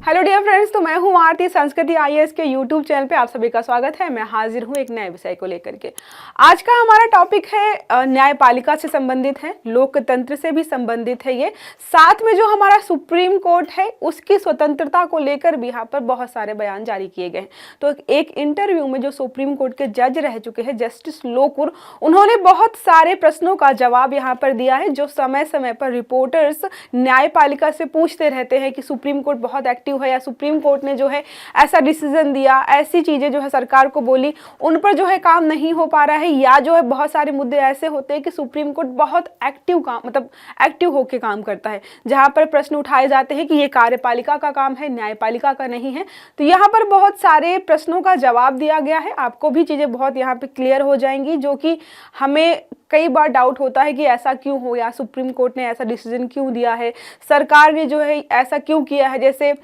Hello dear friends, तो मैं हूं आरती। संस्कृति आईएएस के यूट्यूब चैनल पे आप सभी का स्वागत है। मैं हाजिर हूं एक नए विषय को लेकर के। आज का हमारा टॉपिक है न्यायपालिका से संबंधित है, लोकतंत्र से भी संबंधित है ये। साथ में जो हमारा सुप्रीम कोर्ट है उसकी स्वतंत्रता को लेकर भी यहाँ पर बहुत सारे बयान जारी किए गए हैं। तो एक इंटरव्यू में जो सुप्रीम कोर्ट के जज रह चुके हैं जस्टिस लोकुर, उन्होंने बहुत सारे प्रश्नों का जवाब यहाँ पर दिया है, जो समय समय पर रिपोर्टर्स न्यायपालिका से पूछते रहते हैं कि सुप्रीम कोर्ट बहुत एक्टिव है या सुप्रीम कोर्ट ने जो है ऐसा डिसीजन दिया, ऐसी चीजें जो है सरकार को बोली, उन पर जो है काम नहीं हो पा रहा है, या जो है बहुत सारे मुद्दे ऐसे होते हैं कि सुप्रीम कोर्ट बहुत एक्टिव काम एक्टिव होकर काम करता है, जहां पर प्रश्न उठाए जाते हैं कि ये कार्यपालिका का काम है, न्यायपालिका का नहीं है। तो यहाँ पर बहुत सारे प्रश्नों का जवाब दिया गया है। आपको भी चीजें बहुत यहाँ पे क्लियर हो जाएंगी, जो कि हमें कई बार डाउट होता है कि ऐसा क्यों हो, या सुप्रीम कोर्ट ने ऐसा डिसीजन क्यों दिया है, सरकार ने जो है ऐसा क्यों किया है। जैसे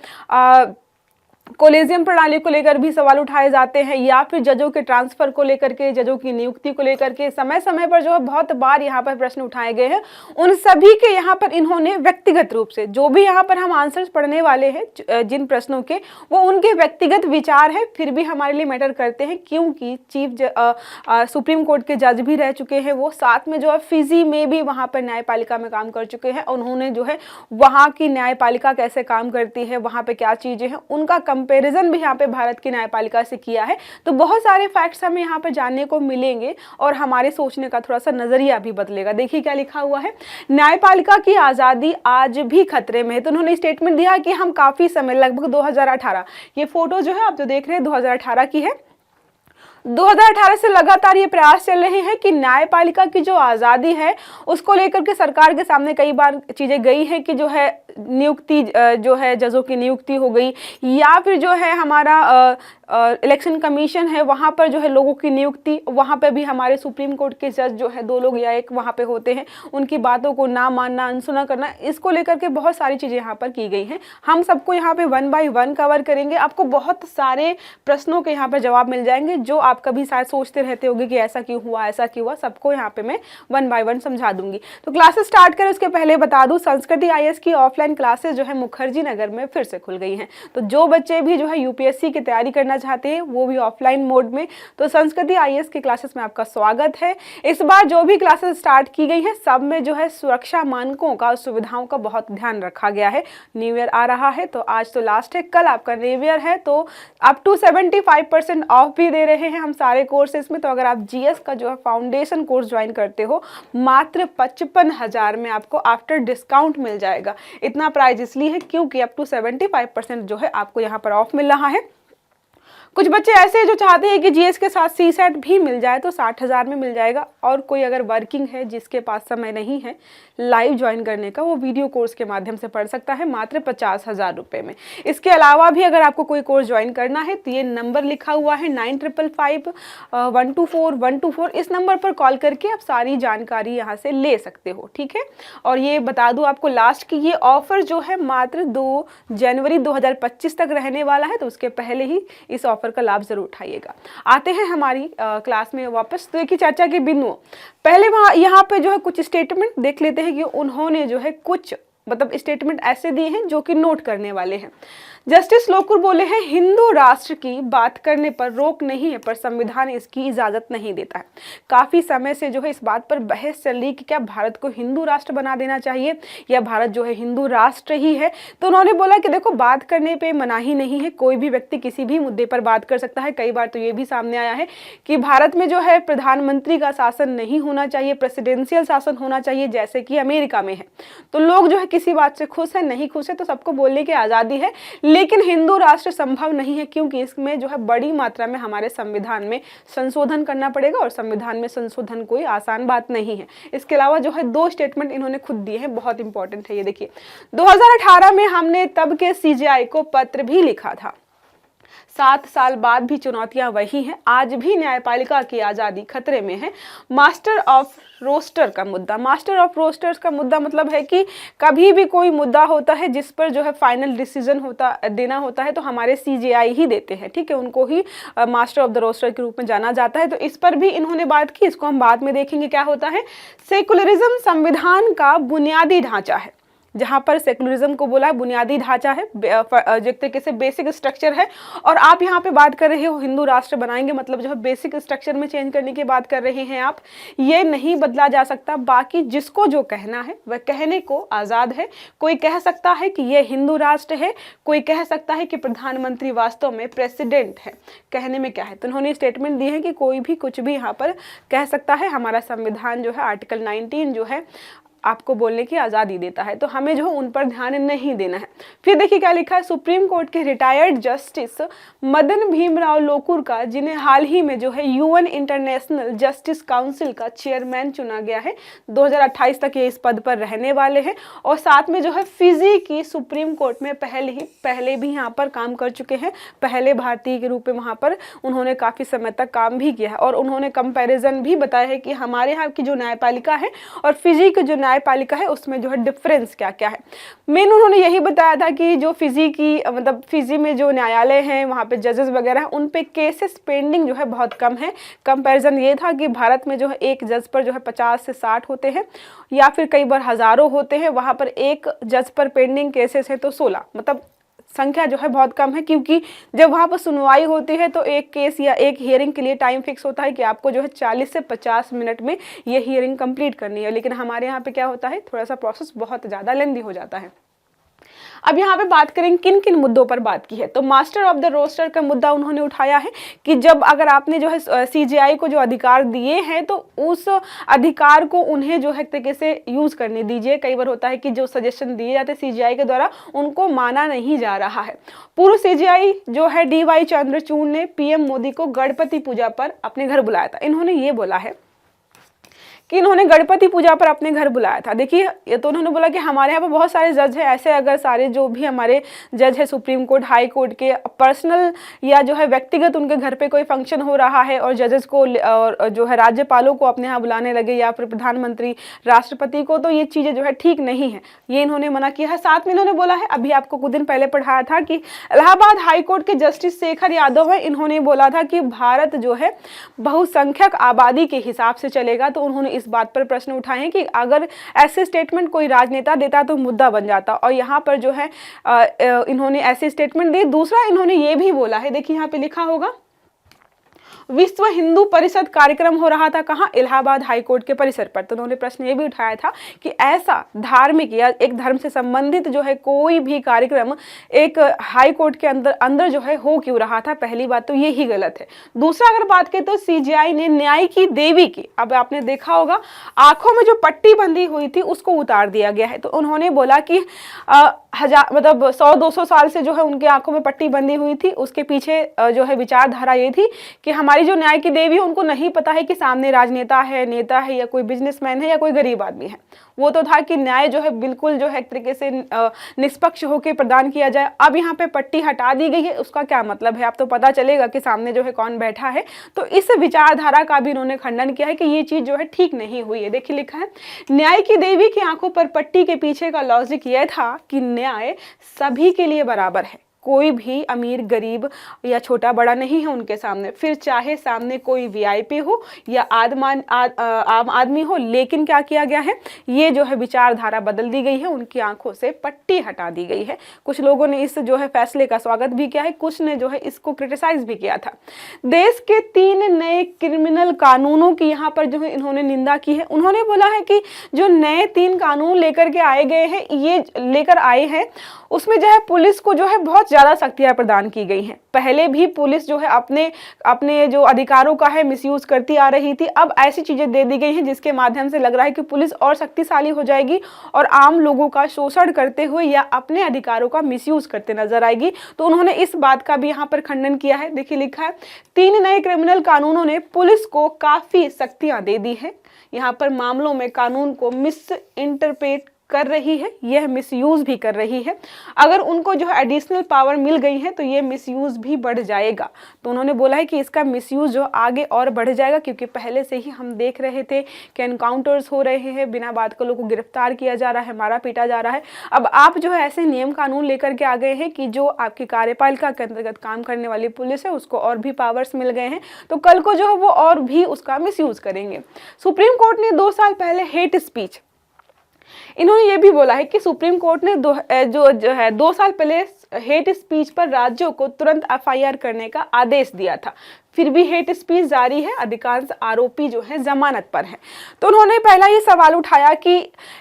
कोलेजियम प्रणाली को लेकर भी सवाल उठाए जाते हैं, या फिर जजों के ट्रांसफर को लेकर के, जजों की नियुक्ति को लेकर के समय समय पर जो है बहुत बार यहाँ पर प्रश्न उठाए गए हैं। उन सभी के यहाँ पर इन्होंने व्यक्तिगत रूप से, जो भी यहाँ पर हम आंसर्स पढ़ने वाले हैं जिन प्रश्नों के, वो उनके व्यक्तिगत विचार है, फिर भी हमारे लिए मैटर करते हैं, क्योंकि सुप्रीम कोर्ट के जज भी रह चुके हैं। वो साथ में जो है फिजी में भी वहाँ पर न्यायपालिका में काम कर चुके हैं। उन्होंने जो है वहाँ की न्यायपालिका कैसे काम करती है, वहाँ पे क्या चीजें हैं, उनका कंपैरिजन भी यहाँ पे भारत की न्यायपालिका से किया है। तो बहुत सारे फैक्ट्स हमें यहाँ पे जानने को मिलेंगे और हमारे सोचने का थोड़ा सा नजरिया भी बदलेगा। देखिए क्या लिखा हुआ है, न्यायपालिका की आजादी आज भी खतरे में है। तो उन्होंने स्टेटमेंट दिया कि हम काफी समय, लगभग 2018, ये फोटो जो है आप जो देख रहे हैं 2018 की है। 2018 से लगातार ये प्रयास चल रहे हैं कि न्यायपालिका की जो आज़ादी है उसको लेकर के सरकार के सामने कई बार चीज़ें गई हैं कि जो है नियुक्ति, जो है जजों की नियुक्ति हो गई, या फिर जो है हमारा इलेक्शन कमीशन है वहाँ पर जो है लोगों की नियुक्ति, वहाँ पे भी हमारे सुप्रीम कोर्ट के जज जो है 2 लोग या 1 वहाँ पे होते हैं, उनकी बातों को ना मानना, अनसुना करना, इसको लेकर के बहुत सारी चीज़ें यहाँ पर की गई हैं। हम सबको यहाँ पे 1 बाय 1 कवर करेंगे। आपको बहुत सारे प्रश्नों के यहाँ पर जवाब मिल जाएंगे, जो आप कभी शायद सोचते रहते होंगे कि ऐसा क्यों हुआ, ऐसा क्यों हुआ, सबको यहाँ पे मैं 1 बाय 1 समझा दूंगी। तो क्लासेस स्टार्ट करें उसके पहले बता दूं, संस्कृति आईएएस की ऑफलाइन क्लासेस जो है मुखर्जी नगर में फिर से खुल गई हैं। तो जो बच्चे भी जो है यूपीएससी की तैयारी करना चाहते हैं, वो भी ऑफलाइन मोड में, तो संस्कृति आईएएस की क्लासेस में आपका स्वागत है। इस बार जो भी क्लासेस स्टार्ट की गई है, सब में जो है सुरक्षा मानकों का और सुविधाओं का बहुत ध्यान रखा गया है। न्यू ईयर आ रहा है, तो आज तो लास्ट है, कल आपका न्यू ईयर है, तो अप टू 75% ऑफ भी दे रहे हैं हम सारे कोर्सेज में। तो अगर आप जीएस का जो है फाउंडेशन कोर्स ज्वाइन करते हो, मात्र 55,000 में आपको आफ्टर डिस्काउंट मिल जाएगा। इतना प्राइस इसलिए है क्योंकि अप टू 75% जो है आपको यहाँ पर ऑफ मिल रहा है। कुछ बच्चे ऐसे जो चाहते हैं कि जीएस के साथ सी सेट भी मिल जाए, तो 60,000 में मिल जाएगा। और कोई अगर वर्किंग है, जिसके पास समय नहीं है लाइव ज्वाइन करने का, वो वीडियो कोर्स के माध्यम से पढ़ सकता है, मात्र 50,000 रुपये में। इसके अलावा भी अगर आपको कोई कोर्स ज्वाइन करना है, तो ये नंबर लिखा हुआ है 9555-124-124, इस नंबर पर कॉल करके आप सारी जानकारी यहाँ से ले सकते हो, ठीक है। और ये बता दूँ आपको लास्ट की, ये ऑफर जो है मात्र 2 जनवरी 2025 तक रहने वाला है, तो उसके पहले ही इस ऑफर का लाभ जरूर उठाइएगा। आते हैं हमारी क्लास में वापस। तो देखिए चर्चा के बिंदु, पहले वहाँ यहाँ पे जो है कुछ स्टेटमेंट देख लेते हैं कि उन्होंने जो है कुछ स्टेटमेंट ऐसे दिए हैं जो कि नोट करने वाले हैं। जस्टिस लोकुर बोले हैं, हिंदू राष्ट्र की बात करने पर रोक नहीं है, पर संविधान इसकी इजाजत नहीं देता है। काफी समय से जो है इस बात पर बहस चल रही कि क्या भारत को हिंदू राष्ट्र बना देना चाहिए, या भारत जो है हिंदू राष्ट्र ही है। तो उन्होंने बोला कि देखो, बात करने पे मनाही नहीं है, कोई भी व्यक्ति किसी भी मुद्दे पर बात कर सकता है। कई बार तो ये भी सामने आया है कि भारत में जो है प्रधानमंत्री का शासन नहीं होना चाहिए, प्रेसिडेंशियल शासन होना चाहिए, जैसे कि अमेरिका में है। तो लोग जो है किसी बात से खुश है, नहीं खुश है, तो सबको बोलने की आजादी है, लेकिन हिंदू राष्ट्र संभव नहीं है, क्योंकि इसमें जो है बड़ी मात्रा में हमारे संविधान में संशोधन करना पड़ेगा, और संविधान में संशोधन कोई आसान बात नहीं है। इसके अलावा जो है 2 स्टेटमेंट इन्होंने खुद दिए हैं, बहुत इंपॉर्टेंट है ये। देखिए 2018 में हमने तब के सीजेआई को पत्र भी लिखा था। 7 साल बाद भी चुनौतियां वही हैं, आज भी न्यायपालिका की आज़ादी खतरे में है। मास्टर ऑफ रोस्टर का मुद्दा, मास्टर ऑफ रोस्टर्स का मुद्दा मतलब है कि कभी भी कोई मुद्दा होता है जिस पर जो है फाइनल डिसीजन देना होता है, तो हमारे सीजेआई ही देते हैं, ठीक है, उनको ही मास्टर ऑफ द रोस्टर के रूप में जाना जाता है। तो इस पर भी इन्होंने बात की, इसको हम बाद में देखेंगे क्या होता है। सेकुलरिज्म संविधान का बुनियादी ढांचा है, जहां पर सेकुलरिज्म को बोला है बुनियादी ढांचा है, एक तरीके से बेसिक स्ट्रक्चर है, और आप यहाँ पे बात कर रहे हो हिंदू राष्ट्र बनाएंगे, मतलब जो है बेसिक स्ट्रक्चर में चेंज करने की बात कर रहे हैं आप। ये नहीं बदला जा सकता। बाकी जिसको जो कहना है वह कहने को आज़ाद है। कोई कह सकता है कि यह हिंदू राष्ट्र है, कोई कह सकता है कि प्रधानमंत्री वास्तव में प्रेसिडेंट है। कहने में क्या है, तो उन्होंने स्टेटमेंट दी है कि कोई भी कुछ भी यहाँ पर कह सकता है। हमारा संविधान जो है आर्टिकल 19 जो है आपको बोलने की आज़ादी देता है, तो हमें जो है उन पर ध्यान नहीं देना है। फिर देखिए क्या लिखा है, सुप्रीम कोर्ट के रिटायर्ड जस्टिस मदन भीमराव लोकुर का, जिन्हें हाल ही में जो है यूएन इंटरनेशनल जस्टिस काउंसिल का चेयरमैन चुना गया है, 2028 तक ये इस पद पर रहने वाले हैं। और साथ में जो है फिजी की सुप्रीम कोर्ट में पहले भी यहाँ पर काम कर चुके हैं, पहले भारतीय के रूप में वहाँ पर उन्होंने काफ़ी समय तक काम भी किया है। और उन्होंने कंपेरिजन भी बताया है कि हमारे यहाँ की जो न्यायपालिका है और फिजी की जो न्यायपालिका है उसमें जो है डिफरेंस क्या क्या है। मेन उन्होंने यही बताया था कि जो फिजी की मतलब फिजी में जो न्यायालय हैं वहाँ पे जजेस वगैरह हैं, उन पे केसेस पेंडिंग जो है बहुत कम है। कंपैरिजन ये था कि भारत में जो है एक जज पर जो है 50 से 60 होते हैं, या फिर कई बार हज़ारों होते हैं, वहाँ पर एक जज पर पेंडिंग केसेस है तो 16, मतलब संख्या जो है बहुत कम है। क्योंकि जब वहाँ पर सुनवाई होती है तो एक केस या एक हियरिंग के लिए टाइम फिक्स होता है कि आपको जो है 40 से 50 मिनट में ये हियरिंग कंप्लीट करनी है। लेकिन हमारे यहाँ पे क्या होता है, थोड़ा सा प्रोसेस बहुत ज़्यादा लेंदी हो जाता है। अब यहाँ पे बात करें किन किन मुद्दों पर बात की है, तो मास्टर ऑफ द रोस्टर का मुद्दा उन्होंने उठाया है कि जब अगर आपने जो है सीजीआई को जो अधिकार दिए हैं तो उस अधिकार को उन्हें जो है तरीके से यूज करने दीजिए। कई बार होता है कि जो सजेशन दिए जाते हैं सीजीआई के द्वारा उनको माना नहीं जा रहा है। पूर्व सीजीआई जो है डीवाई चंद्रचूड़ ने पीएम मोदी को गणपति पूजा पर अपने घर बुलाया था। इन्होंने ये बोला है कि इन्होंने गणपति पूजा पर अपने घर बुलाया था। देखिए ये तो उन्होंने बोला कि हमारे यहाँ पर बहुत सारे जज हैं, ऐसे अगर सारे जो भी हमारे जज है सुप्रीम कोर्ट हाई कोर्ट के पर्सनल या जो है व्यक्तिगत उनके घर पे कोई फंक्शन हो रहा है और जजेस को और जो है राज्यपालों को अपने यहाँ बुलाने लगे या फिर प्रधानमंत्री राष्ट्रपति को, तो ये चीज़ें जो है ठीक नहीं है, ये इन्होंने मना किया है। साथ में इन्होंने बोला है, अभी आपको कुछ दिन पहले पढ़ाया था कि इलाहाबाद हाई कोर्ट के जस्टिस शेखर यादव है, इन्होंने बोला था कि भारत जो है बहुसंख्यक आबादी के हिसाब से चलेगा। तो उन्होंने इस बात पर प्रश्न उठाए हैं कि अगर ऐसे स्टेटमेंट कोई राजनेता देता तो मुद्दा बन जाता, और यहाँ पर जो है इन्होंने ऐसे स्टेटमेंट दिए। दूसरा इन्होंने ये भी बोला है, देखिए यहाँ पे लिखा होगा, विश्व हिंदू परिषद कार्यक्रम हो रहा था कहाँ, इलाहाबाद हाई कोर्ट के परिसर पर। तो उन्होंने प्रश्न ये भी उठाया था कि ऐसा धार्मिक या एक धर्म से संबंधित जो है कोई भी कार्यक्रम एक हाई कोर्ट के अंदर जो है हो क्यों रहा था। पहली बात तो ये ही गलत है। दूसरा अगर बात करें तो सीजीआई ने न्याय की देवी की, अब आपने देखा होगा आंखों में जो पट्टी बंधी हुई थी उसको उतार दिया गया है। तो उन्होंने बोला कि मतलब 100-200 साल से जो है उनकी आंखों में पट्टी बंधी हुई थी, उसके पीछे जो है विचारधारा ये थी कि हमारी जो न्याय की देवी है उनको नहीं पता है कि सामने राजनेता है, नेता है, या कोई बिजनेसमैन है, या कोई गरीब आदमी है। वो तो था कि न्याय जो है बिल्कुल जो है एक तरीके से निष्पक्ष होकर प्रदान किया जाए। अब यहाँ पे पट्टी हटा दी गई है, उसका क्या मतलब है, अब तो पता चलेगा कि सामने जो है कौन बैठा है। तो इस विचारधारा का भी उन्होंने खंडन किया है कि ये चीज जो है ठीक नहीं हुई है। देखिए लिखा है, न्याय की देवी की आंखों पर पट्टी के पीछे का लॉजिक यह था कि न्याय सभी के लिए बराबर है, कोई भी अमीर गरीब या छोटा बड़ा नहीं है उनके सामने, फिर चाहे सामने कोई वीआईपी हो या आम आदमी हो। लेकिन क्या किया गया है, ये जो है विचारधारा बदल दी गई है, उनकी आंखों से पट्टी हटा दी गई है। कुछ लोगों ने इस जो है फैसले का स्वागत भी किया है, कुछ ने जो है इसको क्रिटिसाइज भी किया था। देश के 3 नए क्रिमिनल कानूनों की यहाँ पर जो है इन्होंने निंदा की है। उन्होंने बोला है कि जो नए 3 कानून लेकर के आए गए हैं, ये लेकर आए हैं, उसमें जो है पुलिस को जो है बहुत ज़्यादा शक्तियां प्रदान की गई हैं। पहले भी पुलिस जो है अपने जो अधिकारों का है मिसयूज करती आ रही थी, अब ऐसी चीज़ें दे दी गई हैं जिसके माध्यम से लग रहा है कि पुलिस और शक्तिशाली हो जाएगी और आम लोगों का शोषण करते हुए या अपने अधिकारों का मिसयूज करते नजर आएगी। तो उन्होंने इस बात का भी यहाँ पर खंडन किया है। देखिए लिखा है, 3 नए क्रिमिनल कानूनों ने पुलिस को काफ़ी शक्तियाँ दे दी हैं। यहाँ पर मामलों में कानून को मिस इंटरप्रेट कर रही है, यह मिसयूज भी कर रही है। अगर उनको जो है एडिशनल पावर मिल गई है तो ये मिसयूज भी बढ़ जाएगा। तो उन्होंने बोला है कि इसका मिसयूज जो आगे और बढ़ जाएगा, क्योंकि पहले से ही हम देख रहे थे कि एनकाउंटर्स हो रहे हैं, बिना बात के लोगों को गिरफ्तार किया जा रहा है, मारा पीटा जा रहा है। अब आप जो है ऐसे नियम कानून लेकर के आ गए हैं कि जो आपकी कार्यपालिका के अंतर्गत काम करने वाली पुलिस है उसको और भी पावर्स मिल गए हैं, तो कल को जो है वो और भी उसका मिसयूज करेंगे। सुप्रीम कोर्ट ने 2 साल पहले हेट स्पीच इन्होंने ये भी बोला है कि सुप्रीम कोर्ट ने जो है 2 साल पहले हेट स्पीच पर राज्यों को तुरंत एफआईआर करने का आदेश दिया था, फिर भी हेट स्पीच जारी है, अधिकांश आरोपी जो है जमानत पर हैं। तो उन्होंने पहला ये सवाल उठाया कि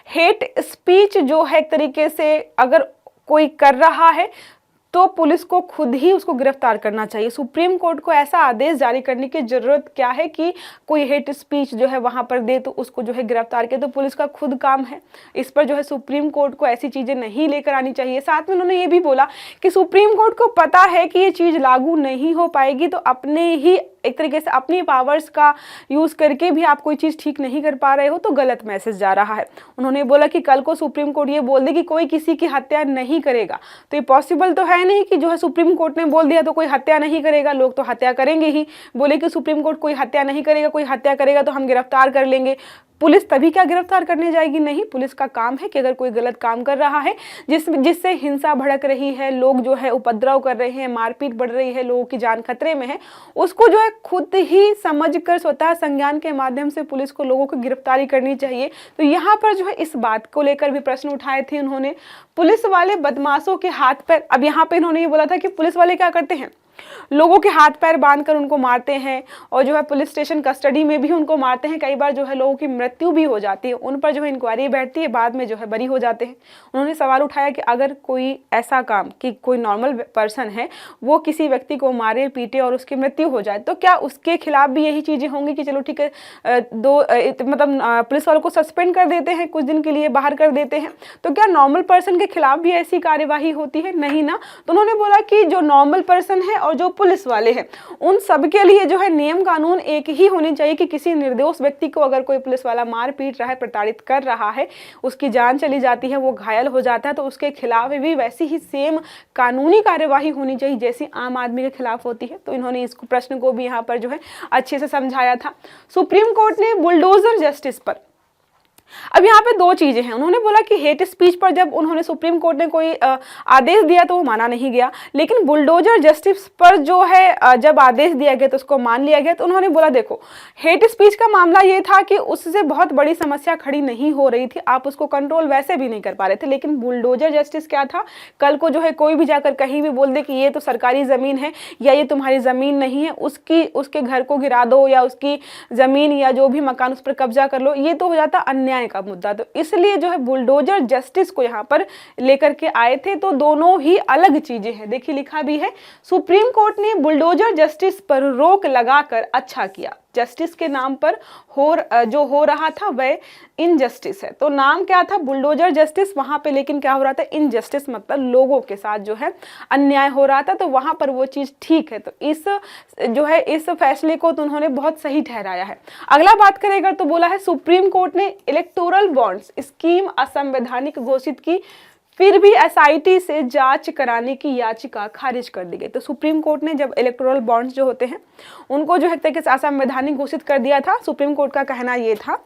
हेट स्पीच जो है एक तरीके से अगर कोई कर रहा है तो पुलिस को खुद ही उसको गिरफ्तार करना चाहिए। सुप्रीम कोर्ट को ऐसा आदेश जारी करने की जरूरत क्या है कि कोई हेट स्पीच जो है वहां पर दे तो उसको जो है गिरफ्तार किया, तो पुलिस का खुद काम है। इस पर जो है सुप्रीम कोर्ट को ऐसी चीजें नहीं लेकर आनी चाहिए। साथ में उन्होंने ये भी बोला कि सुप्रीम कोर्ट को पता है कि ये चीज लागू नहीं हो पाएगी, तो अपने ही एक तरीके से अपनी पावर्स का यूज करके भी आप कोई चीज ठीक नहीं कर पा रहे हो तो गलत मैसेज जा रहा है। उन्होंने बोला कि कल को सुप्रीम कोर्ट ये बोल दे कि कोई किसी की हत्या नहीं करेगा, तो ये पॉसिबल तो है नहीं कि जो है सुप्रीम कोर्ट ने बोल दिया तो कोई हत्या नहीं करेगा, लोग तो हत्या करेंगे ही। बोले कि सुप्रीम कोर्ट कोई हत्या नहीं करेगा, कोई हत्या करेगा तो हम गिरफ्तार कर लेंगे, पुलिस तभी क्या गिरफ्तार करने जाएगी? नहीं, पुलिस का काम है कि अगर कोई गलत काम कर रहा है जिससे हिंसा भड़क रही है, लोग जो है उपद्रव कर रहे हैं, मारपीट बढ़ रही है, लोगों की जान खतरे में है, उसको जो है खुद ही समझकर स्वतः संज्ञान के माध्यम से पुलिस को लोगों को गिरफ्तारी करनी चाहिए। तो यहाँ पर जो है इस बात को लेकर भी प्रश्न उठाए थे उन्होंने। पुलिस वाले बदमाशों के हाथ पैर, अब यहाँ पे इन्होंने ये बोला था कि पुलिस वाले क्या करते हैं, लोगों के हाथ पैर बांधकर उनको मारते हैं और जो है पुलिस स्टेशन कस्टडी में भी उनको मारते हैं। कई बार जो है लोगों की मृत्यु भी हो जाती है, उन पर जो है इंक्वायरी बैठती है, बाद में जो है बरी हो जाते हैं। उन्होंने सवाल उठाया कि अगर कोई ऐसा काम कि कोई नॉर्मल पर्सन है वो किसी व्यक्ति को मारे पीटे और उसकी मृत्यु हो जाए तो क्या उसके खिलाफ भी यही चीजें होंगी कि चलो ठीक है पुलिस वालों को सस्पेंड कर देते हैं, कुछ दिन के लिए बाहर कर देते हैं, तो क्या नॉर्मल पर्सन के खिलाफ भी ऐसी कार्यवाही होती है? नहीं ना। तो उन्होंने बोला कि जो नॉर्मल पर्सन है और जो पुलिस वाले हैं उन सब के लिए जो है नियम कानून एक ही होनी चाहिए कि किसी निर्दोष व्यक्ति को अगर कोई पुलिस वाला मार पीट रहा है, प्रताड़ित कर रहा है, उसकी जान चली जाती है, वो घायल हो जाता है, तो उसके खिलाफ भी वैसी ही सेम कानूनी कार्यवाही होनी चाहिए जैसी आम आदमी के खिलाफ होती है। तो इन्होंने इस प्रश्न को भी यहाँ पर जो है अच्छे से समझाया था। सुप्रीम कोर्ट ने बुलडोजर जस्टिस पर, अब यहाँ पे 2 चीजें हैं। उन्होंने बोला कि हेट स्पीच पर जब उन्होंने सुप्रीम कोर्ट ने कोई आदेश दिया तो वो माना नहीं गया, लेकिन बुलडोजर जस्टिस पर जो है जब आदेश दिया गया तो उसको मान लिया गया। तो उन्होंने बोला देखो, हेट स्पीच का मामला ये था कि उससे बहुत बड़ी समस्या खड़ी नहीं हो रही थी, आप उसको कंट्रोल वैसे भी नहीं कर पा रहे थे, लेकिन बुलडोजर जस्टिस क्या था, कल को जो है कोई भी जाकर कहीं भी बोल दे कि ये तो सरकारी जमीन है या ये तुम्हारी जमीन नहीं है, उसके घर को गिरा दो या उसकी जमीन या जो भी मकान उस पर कब्जा कर लो, ये तो हो जाता अन्याय का मुद्दा। तो इसलिए जो है बुलडोजर जस्टिस को यहाँ पर लेकर के आए थे। तो दोनों ही अलग चीजें हैं। देखिए लिखा भी है, सुप्रीम कोर्ट ने बुलडोजर जस्टिस पर रोक लगाकर अच्छा किया। जस्टिस के नाम पर जो हो रहा था वह इनजस्टिस है। तो नाम क्या था, बुलडोजर जस्टिस, वहां पे लेकिन क्या हो रहा था, इनजस्टिस, मतलब लोगों के साथ जो है अन्याय हो रहा था, तो वहां पर वो चीज ठीक है। तो इस फैसले को तो उन्होंने बहुत सही ठहराया है। अगला बात करेगा तो बोला है सुप्रीम कोर्ट ने इलेक्टोरल बॉन्ड्स स्कीम असंवैधानिक घोषित की, फिर भी एसआईटी से जांच कराने की याचिका खारिज कर दी गई। तो सुप्रीम कोर्ट ने जब इलेक्टोरल बॉन्ड्स जो होते हैं उनको जो है तरीके से असंवैधानिक घोषित कर दिया था। सुप्रीम कोर्ट का कहना ये था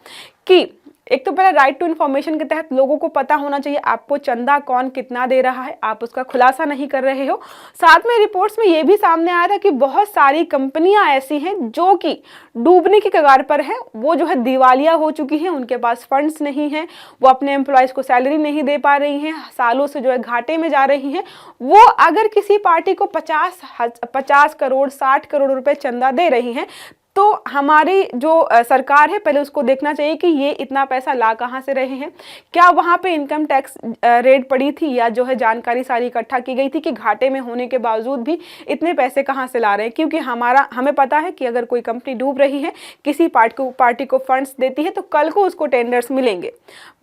कि एक तो पहले राइट टू इन्फॉर्मेशन के तहत लोगों को पता होना चाहिए आपको चंदा कौन कितना दे रहा है, आप उसका खुलासा नहीं कर रहे हो। साथ में रिपोर्ट्स में ये भी सामने आया था कि बहुत सारी कंपनियां ऐसी हैं जो कि डूबने की कगार पर हैं, वो जो है दिवालिया हो चुकी हैं, उनके पास फंड्स नहीं हैं, वो अपने एम्प्लॉयज़ को सैलरी नहीं दे पा रही हैं, सालों से जो है घाटे में जा रही हैं। वो अगर किसी पार्टी को 50 करोड़ 60 करोड़ रुपए चंदा दे रही हैं तो हमारी जो सरकार है पहले उसको देखना चाहिए कि ये इतना पैसा ला कहाँ से रहे हैं, क्या वहाँ पे इनकम टैक्स रेड पड़ी थी या जो है जानकारी सारी इकट्ठा की गई थी कि घाटे में होने के बावजूद भी इतने पैसे कहाँ से ला रहे हैं। क्योंकि हमें पता है कि अगर कोई कंपनी डूब रही है, किसी पार्टी को फंड्स देती है तो कल को उसको टेंडर्स मिलेंगे,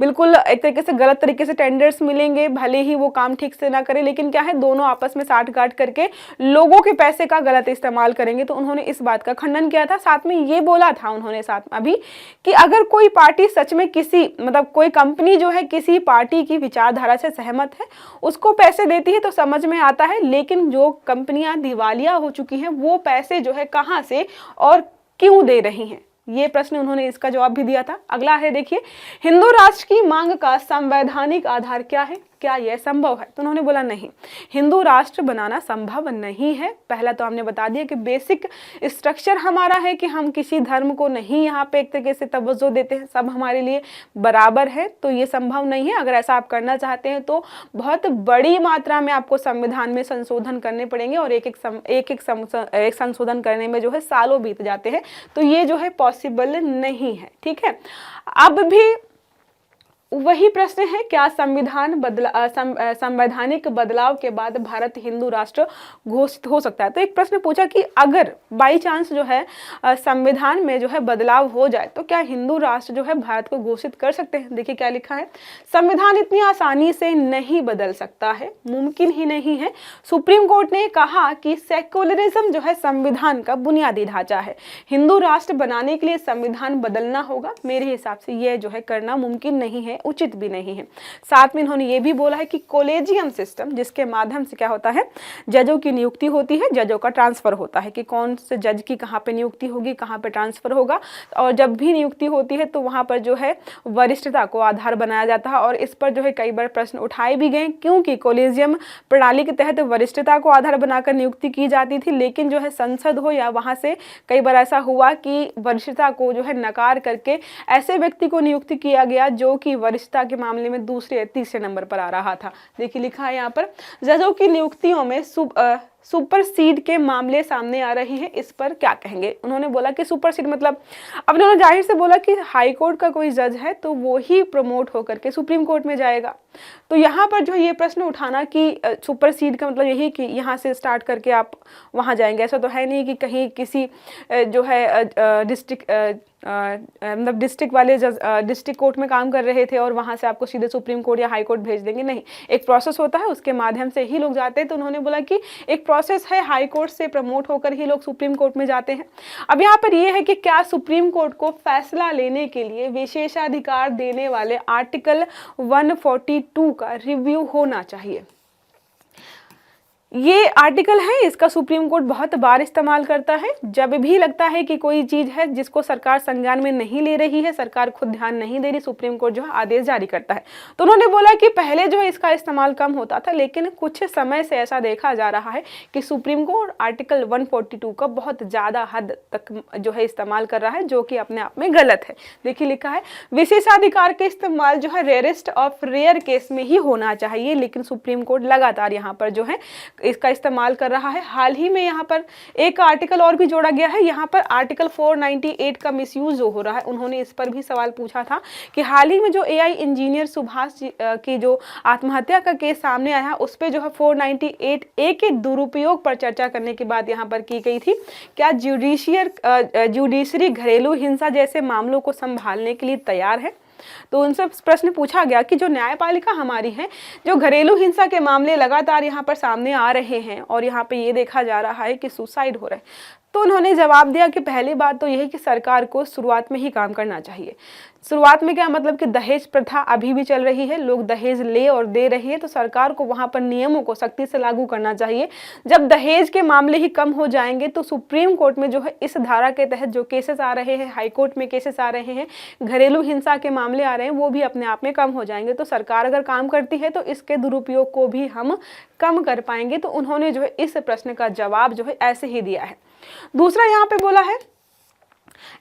बिल्कुल एक तरीके से गलत तरीके से टेंडर्स मिलेंगे, भले ही वो काम ठीक से ना करे, लेकिन क्या है दोनों आपस में साठगांठ करके लोगों के पैसे का गलत इस्तेमाल करेंगे। तो उन्होंने इस बात का खंडन किया था। साथ में ये बोला था उन्होंने साथ में अभी कि अगर कोई पार्टी सच में कोई कंपनी जो है किसी पार्टी की विचारधारा से सहमत है, उसको पैसे देती है तो समझ में आता है, लेकिन जो कंपनियां दिवालिया हो चुकी हैं वो पैसे जो है कहां से और क्यों दे रही हैं, ये प्रश्न उन्होंने इसका जवाब भी दिया था। अगला है देखिए, हिंदू राष्ट्र की मांग का संवैधानिक आधार क्या है। क्या यह संभव है? तो उन्होंने बोला नहीं, हिंदू राष्ट्र बनाना संभव नहीं है। पहला तो हमने बता दिया कि बेसिक स्ट्रक्चर हमारा है कि हम किसी धर्म को नहीं यहाँ पे एक तरीके से तवज्जो देते हैं, सब हमारे लिए बराबर है, तो ये संभव नहीं है। अगर ऐसा आप करना चाहते हैं तो बहुत बड़ी मात्रा में आपको संविधान में संशोधन करने पड़ेंगे और एक एक संशोधन करने में जो है सालों बीत जाते हैं, तो ये जो है पॉसिबल नहीं है। ठीक है, अब भी वही प्रश्न है, क्या संवैधानिक बदलाव के बाद भारत हिंदू राष्ट्र घोषित हो सकता है? तो एक प्रश्न पूछा कि अगर बाई चांस जो है संविधान में जो है बदलाव हो जाए तो क्या हिंदू राष्ट्र जो है भारत को घोषित कर सकते हैं? देखिए क्या लिखा है, संविधान इतनी आसानी से नहीं बदल सकता है, मुमकिन ही नहीं है। सुप्रीम कोर्ट ने कहा कि सेक्युलरिज्म जो है संविधान का बुनियादी ढांचा है, हिंदू राष्ट्र बनाने के लिए संविधान बदलना होगा। मेरे हिसाब से यह जो है करना मुमकिन नहीं है, उचित भी नहीं है। साथ में इन्होंने ये भी बोला है कि कॉलेजियम सिस्टम, जिसके माध्यम से क्या होता है, जजों की नियुक्ति होती है, जजों का ट्रांसफर होता है कि कौन से जज की कहाँ पे नियुक्ति होगी, कहाँ पे ट्रांसफर होगा, और जब भी नियुक्ति होती है तो वहाँ पर जो है वरिष्ठता को आधार बनाया जाता है। और इस पर जो है कई बार प्रश्न उठाए भी गए, क्योंकि कॉलेजियम प्रणाली के तहत वरिष्ठता को आधार बनाकर नियुक्ति की जाती थी, लेकिन जो है संसद हो या वहाँ से कई बार ऐसा हुआ कि वरिष्ठता को जो है नकार करके ऐसे व्यक्ति को नियुक्ति किया गया जो कि वरिष्ठता के मामले में दूसरे या तीसरे नंबर पर आ रहा था। देखिए लिखा है यहाँ पर, जजों की नियुक्तियों में सुपरसीड के मामले सामने आ रहे हैं, इस पर क्या कहेंगे? उन्होंने बोला कि सुपरसीड मतलब, अब उन्होंने जाहिर से बोला कि हाई कोर्ट का कोई जज है तो वो ही प्रमोट होकर के सुप्रीम कोर्ट में जाएगा। तो यहाँ पर जो ये प्रश्न उठाना कि सुपरसीड का मतलब यही कि यहाँ से स्टार्ट करके आप वहाँ जाएंगे, ऐसा तो है नहीं कि कहीं किसी जो है मतलब डिस्ट्रिक्ट वाले जज डिस्ट्रिक्ट कोर्ट में काम कर रहे थे और वहाँ से आपको सीधे सुप्रीम कोर्ट या हाई कोर्ट भेज देंगे, नहीं, एक प्रोसेस होता है, उसके माध्यम से ही लोग जाते हैं। तो उन्होंने बोला कि एक प्रोसेस है, हाई कोर्ट से प्रमोट होकर ही लोग सुप्रीम कोर्ट में जाते हैं। अब यहाँ पर ये है कि क्या सुप्रीम कोर्ट को फैसला लेने के लिए विशेषाधिकार देने वाले आर्टिकल 142 का रिव्यू होना चाहिए। ये आर्टिकल है, इसका सुप्रीम कोर्ट बहुत बार इस्तेमाल करता है। जब भी लगता है कि कोई चीज़ है जिसको सरकार संज्ञान में नहीं ले रही है, सरकार खुद ध्यान नहीं दे रही, सुप्रीम कोर्ट जो है आदेश जारी करता है। तो उन्होंने बोला कि पहले जो है इसका इस्तेमाल कम होता था, लेकिन कुछ समय से ऐसा देखा जा रहा है कि सुप्रीम कोर्ट आर्टिकल 142 का बहुत ज़्यादा हद तक जो है इस्तेमाल कर रहा है, जो कि अपने आप में गलत है। देखिए लिखा है, विशेषाधिकार के इस्तेमाल जो है रेयरेस्ट ऑफ रेयर केस में ही होना चाहिए, लेकिन सुप्रीम कोर्ट लगातार यहाँ पर जो है इसका इस्तेमाल कर रहा है। हाल ही में यहाँ पर एक आर्टिकल और भी जोड़ा गया है, यहाँ पर आर्टिकल 498 का मिसयूज जो हो रहा है। उन्होंने इस पर भी सवाल पूछा था कि हाल ही में जो एआई इंजीनियर सुभाष की जो आत्महत्या का केस सामने आया, उस पर जो है 498A के दुरुपयोग पर चर्चा करने की बात यहाँ पर की गई थी। क्या जुडिशरी घरेलू हिंसा जैसे मामलों को संभालने के लिए तैयार है? तो उनसे प्रश्न पूछा गया कि जो न्यायपालिका हमारी है, जो घरेलू हिंसा के मामले लगातार यहाँ पर सामने आ रहे हैं और यहाँ पे ये देखा जा रहा है कि सुसाइड हो रहा है, तो उन्होंने जवाब दिया कि पहली बात तो यह है कि सरकार को शुरुआत में ही काम करना चाहिए। शुरुआत में क्या मतलब कि दहेज प्रथा अभी भी चल रही है, लोग दहेज ले और दे रहे हैं, तो सरकार को वहाँ पर नियमों को सख्ती से लागू करना चाहिए। जब दहेज के मामले ही कम हो जाएंगे तो सुप्रीम कोर्ट में जो है इस धारा के तहत जो केसेस आ रहे हैं, हाई कोर्ट में केसेस आ रहे हैं, घरेलू हिंसा के मामले आ रहे हैं, वो भी अपने आप में कम हो जाएंगे। तो सरकार अगर काम करती है तो इसके दुरुपयोग को भी हम कम कर पाएंगे। तो उन्होंने जो है इस प्रश्न का जवाब जो है ऐसे ही दिया है। दूसरा यहाँ पे बोला है,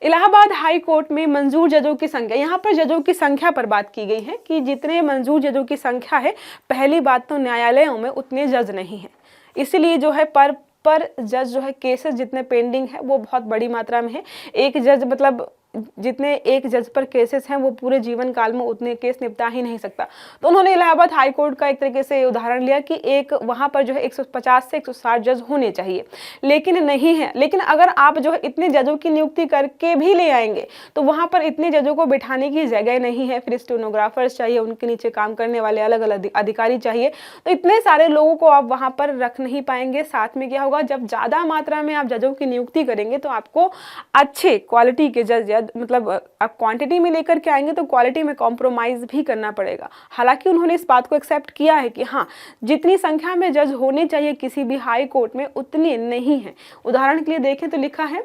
इलाहाबाद हाई कोर्ट में मंजूर जजों की संख्या, यहाँ पर जजों की संख्या पर बात की गई है कि जितने मंजूर जजों की संख्या है, पहली बात तो न्यायालयों में उतने जज नहीं है, इसलिए जो है पर जज जो है केसेस जितने पेंडिंग है वो बहुत बड़ी मात्रा में है। एक जज मतलब जितने एक जज पर केसेस हैं वो पूरे जीवन काल में उतने केस निपटा ही नहीं सकता। तो उन्होंने इलाहाबाद हाई कोर्ट का एक तरीके से उदाहरण लिया कि एक वहाँ पर जो है 150 से 160 जज होने चाहिए, लेकिन नहीं है। लेकिन अगर आप जो है इतने जजों की नियुक्ति करके भी ले आएंगे तो वहाँ पर इतने जजों को बिठाने की जगह नहीं है, फिर स्टेनोग्राफर्स चाहिए, उनके नीचे काम करने वाले अलग अलग अधिकारी चाहिए, तो इतने सारे लोगों को आप वहाँ पर रख नहीं पाएंगे। साथ में क्या होगा, जब ज़्यादा मात्रा में आप जजों की नियुक्ति करेंगे तो आपको अच्छे क्वालिटी के जज मतलब आप क्वांटिटी में लेकर के आएंगे तो क्वालिटी में कॉम्प्रोमाइज़ भी करना पड़ेगा। हालांकि उन्होंने इस बात को एक्सेप्ट किया है कि हाँ, जितनी संख्या में जज होने चाहिए किसी भी हाई कोर्ट में उतने नहीं हैं। उदाहरण के लिए देखें तो लिखा है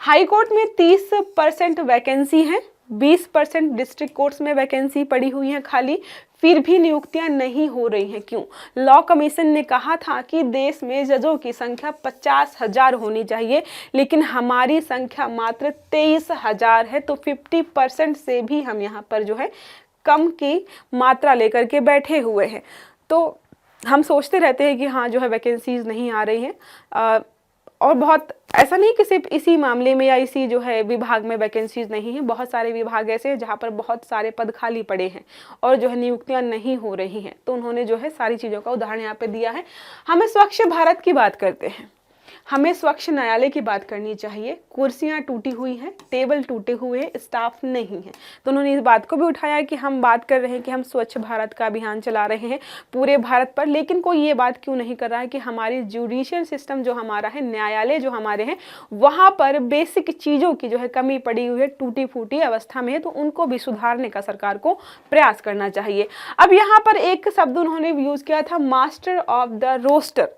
हाई कोर्ट में 30% वैकेंसी है, 20% डिस्ट्रिक्ट कोर्ट्स में वैकेंसी पड़ी हुई है खाली, फिर भी नियुक्तियां नहीं हो रही हैं। क्यों? लॉ कमीशन ने कहा था कि देश में जजों की संख्या 50,000 होनी चाहिए, लेकिन हमारी संख्या मात्र 23,000 है। तो 50% से भी हम यहाँ पर जो है कम की मात्रा लेकर के बैठे हुए हैं। तो हम सोचते रहते हैं कि हाँ जो है वैकेंसीज नहीं आ रही हैं, और बहुत ऐसा नहीं कि सिर्फ इसी मामले में या इसी जो है विभाग में वैकेंसीज नहीं है, बहुत सारे विभाग ऐसे हैं जहाँ पर बहुत सारे पद खाली पड़े हैं और जो है नियुक्तियाँ नहीं हो रही हैं। तो उन्होंने जो है सारी चीज़ों का उदाहरण यहाँ पे दिया है। हमें स्वच्छ भारत की बात करते हैं, हमें स्वच्छ न्यायालय की बात करनी चाहिए। कुर्सियां टूटी हुई हैं, टेबल टूटे हुए हैं, स्टाफ नहीं है। तो उन्होंने इस बात को भी उठाया कि हम बात कर रहे हैं कि हम स्वच्छ भारत का अभियान चला रहे हैं पूरे भारत पर, लेकिन कोई ये बात क्यों नहीं कर रहा है कि हमारी जुडिशियल सिस्टम जो हमारा है, न्यायालय जो हमारे हैं, वहाँ पर बेसिक चीज़ों की जो है कमी पड़ी हुई है, टूटी फूटी अवस्था में है। तो उनको भी सुधारने का सरकार को प्रयास करना चाहिए। अब यहाँ पर एक शब्द उन्होंने यूज़ किया था, मास्टर ऑफ द रोस्टर,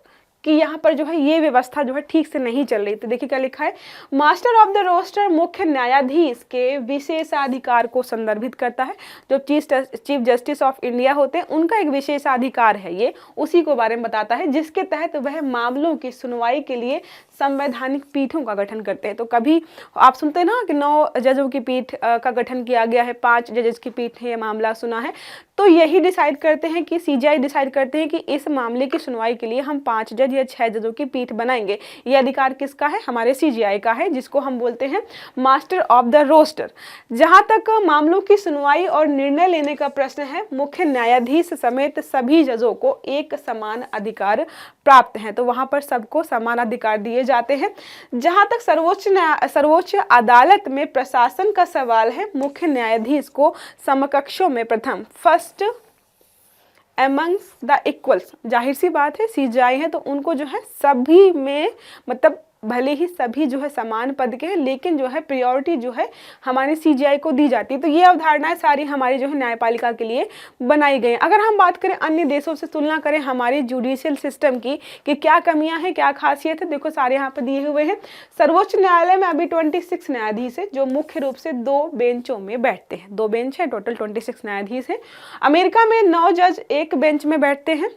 कि यहाँ पर जो है ये व्यवस्था जो है ठीक से नहीं चल रही। तो देखिए क्या लिखा है, मास्टर ऑफ द रोस्टर मुख्य न्यायाधीश के विशेषाधिकार को संदर्भित करता है। जो चीफ जस्टिस ऑफ इंडिया होते हैं उनका एक विशेषाधिकार है, ये उसी को बारे में बताता है, जिसके तहत वह मामलों की सुनवाई के लिए संवैधानिक पीठों का गठन करते हैं। तो कभी आप सुनते हैं ना कि 9 जजों की पीठ का गठन किया गया है, 5 जजेस की पीठ ने यह मामला सुना है। तो यही डिसाइड करते हैं कि सीजीआई डिसाइड करते हैं कि इस मामले की सुनवाई के लिए हम 5 जज या 6 जजों की पीठ बनाएंगे। ये अधिकार किसका है? हमारे सीजीआई का है, जिसको हम बोलते हैं मास्टर ऑफ द रोस्टर। जहां तक मामलों की सुनवाई और निर्णय लेने का प्रश्न है, मुख्य न्यायाधीश समेत सभी जजों को एक समान अधिकार प्राप्त है। तो वहां पर सबको समान अधिकार दिए जाते हैं। जहां तक सर्वोच्च अदालत में प्रशासन का सवाल है, मुख्य न्यायाधीश को समकक्षों में प्रथम, फर्स्ट एमंग्स द इक्वल्स, जाहिर सी बात है सीजीआई है तो उनको जो है सभी में, मतलब भले ही सभी जो है समान पद के हैं, लेकिन जो है प्रायोरिटी जो है हमारी सीजीआई को दी जाती है। तो ये अवधारणाएं सारी हमारी जो है न्यायपालिका के लिए बनाई गई हैं। अगर हम बात करें अन्य देशों से तुलना करें हमारी जुडिशियल सिस्टम की कि क्या कमियां हैं, क्या खासियत है, देखो सारे यहाँ पर दिए हुए हैं। सर्वोच्च न्यायालय में अभी 26 न्यायाधीश है जो मुख्य रूप से 2 बेंचों में बैठते हैं। 2 बेंच है, टोटल 26 न्यायाधीश है। अमेरिका में 9 जज एक बेंच में बैठते हैं,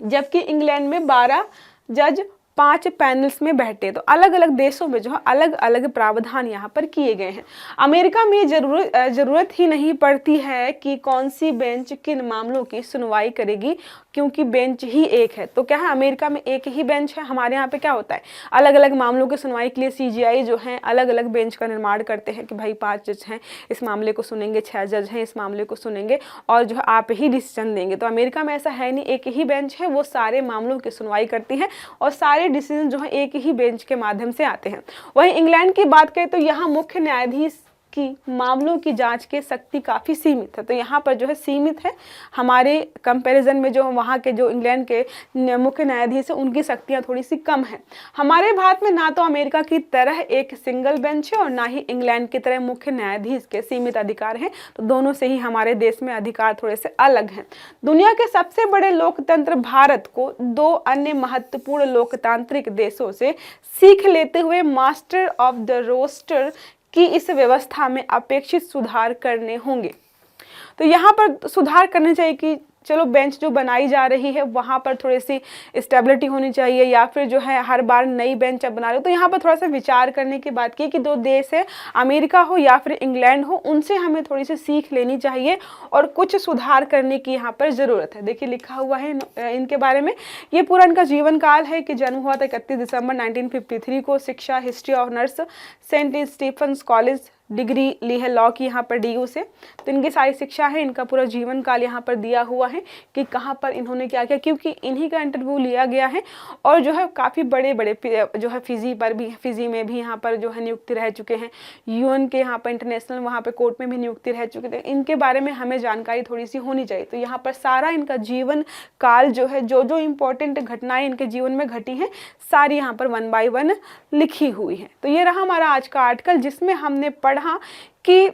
जबकि इंग्लैंड में 12 जज 5 पैनल्स में बैठते हैं। तो अलग अलग देशों में जो है अलग अलग प्रावधान यहाँ पर किए गए हैं। अमेरिका में जरूरत ही नहीं पड़ती है कि कौन सी बेंच किन मामलों की सुनवाई करेगी, क्योंकि बेंच ही एक है। तो क्या है, अमेरिका में एक ही बेंच है। हमारे यहाँ पे क्या होता है, अलग अलग मामलों की सुनवाई के लिए सीजीआई जो है अलग अलग बेंच का निर्माण करते हैं कि भाई 5 जज हैं इस मामले को सुनेंगे, 6 जज हैं इस मामले को सुनेंगे, और जो है आप ही डिसीजन देंगे। तो अमेरिका में ऐसा है नहीं, एक ही बेंच है, वो सारे मामलों की सुनवाई करती है और सारे डिसीजन जो है एक ही बेंच के माध्यम से आते हैं। वहीं इंग्लैंड की बात करें तो यहाँ मुख्य न्यायाधीश की मामलों की जांच के शक्ति काफ़ी सीमित है। तो यहाँ पर जो है सीमित है, हमारे कंपैरिजन में जो वहाँ के जो इंग्लैंड के मुख्य न्यायाधीश है उनकी शक्तियाँ थोड़ी सी कम है। हमारे भारत में ना तो अमेरिका की तरह एक सिंगल बेंच है और ना ही इंग्लैंड की तरह मुख्य न्यायाधीश के सीमित अधिकार हैं। तो दोनों से ही हमारे देश में अधिकार थोड़े से अलग हैं। दुनिया के सबसे बड़े लोकतंत्र भारत को 2 अन्य महत्वपूर्ण लोकतांत्रिक देशों से सीख लेते हुए मास्टर ऑफ द रोस्टर कि इस व्यवस्था में अपेक्षित सुधार करने होंगे। तो यहाँ पर सुधार करने चाहिए कि चलो बेंच जो बनाई जा रही है वहाँ पर थोड़ी सी स्टेबिलिटी होनी चाहिए, या फिर जो है हर बार नई बेंच अब बना रहे हो। तो यहाँ पर थोड़ा सा विचार करने की बात की कि 2 देश है, अमेरिका हो या फिर इंग्लैंड हो, उनसे हमें थोड़ी सी सीख लेनी चाहिए और कुछ सुधार करने की यहाँ पर ज़रूरत है। देखिए लिखा हुआ है इनके बारे में, ये पूरा इनका जीवन काल है कि जन्म हुआ था 31 दिसंबर 1953 को। शिक्षा history honours St Stephen's college, degree ली है लॉ की यहाँ पर DU से। तो इनकी सारी शिक्षा है, इनका पूरा जीवन काल यहाँ पर दिया हुआ है कि कहाँ पर इन्होंने क्या किया, क्योंकि इन्हीं का इंटरव्यू लिया गया है और जो है काफ़ी बड़े बड़े जो है फिजी में भी यहाँ पर जो है नियुक्ति रह चुके हैं, UN के यहाँ पर इंटरनेशनल वहाँ पर कोर्ट में भी नियुक्ति रह चुके थे। इनके बारे में हमें जानकारी थोड़ी सी होनी चाहिए। तो यहाँ पर सारा इनका जीवन काल जो है, जो जो इम्पोर्टेंट घटनाएं इनके जीवन में घटी हैं, सारी यहाँ पर 1 बाय 1 लिखी हुई है। तो ये रहा हमारा आज का आर्टिकल, जिसमें हमने पढ़ा कि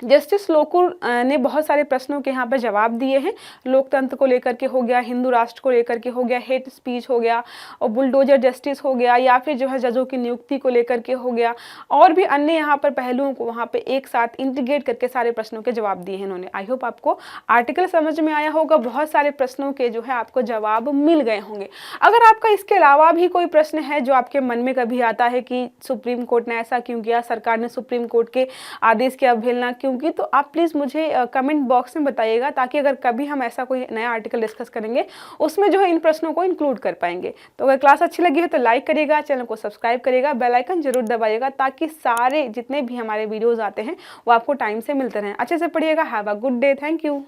जस्टिस लोकुर ने बहुत सारे प्रश्नों के यहाँ पर जवाब दिए हैं। लोकतंत्र को लेकर के हो गया, हिंदू राष्ट्र को लेकर के हो गया, हेट स्पीच हो गया, और बुलडोजर जस्टिस हो गया, या फिर जो है जजों की नियुक्ति को लेकर के हो गया, और भी अन्य यहाँ पर पहलुओं को वहाँ पे एक साथ इंटीग्रेट करके सारे प्रश्नों के जवाब दिए हैं इन्होंने। आई होप आपको आर्टिकल समझ में आया होगा, बहुत सारे प्रश्नों के जो है आपको जवाब मिल गए होंगे। अगर आपका इसके अलावा भी कोई प्रश्न है जो आपके मन में कभी आता है कि सुप्रीम कोर्ट ने ऐसा क्यों किया, सरकार ने सुप्रीम कोर्ट के आदेश की अवहेलना क्यों की, तो आप प्लीज़ मुझे कमेंट बॉक्स में बताइएगा, ताकि अगर कभी हम ऐसा कोई नया आर्टिकल डिस्कस करेंगे उसमें जो है इन प्रश्नों को इंक्लूड कर पाएंगे। तो अगर क्लास अच्छी लगी है तो लाइक करिएगा, चैनल को सब्सक्राइब करिएगा, बेल आइकन जरूर दबाइएगा, ताकि सारे जितने भी हमारे वीडियोज़ आते हैं वो आपको टाइम से मिलते रहें। अच्छे से पढ़िएगा। Have a good day. Thank you.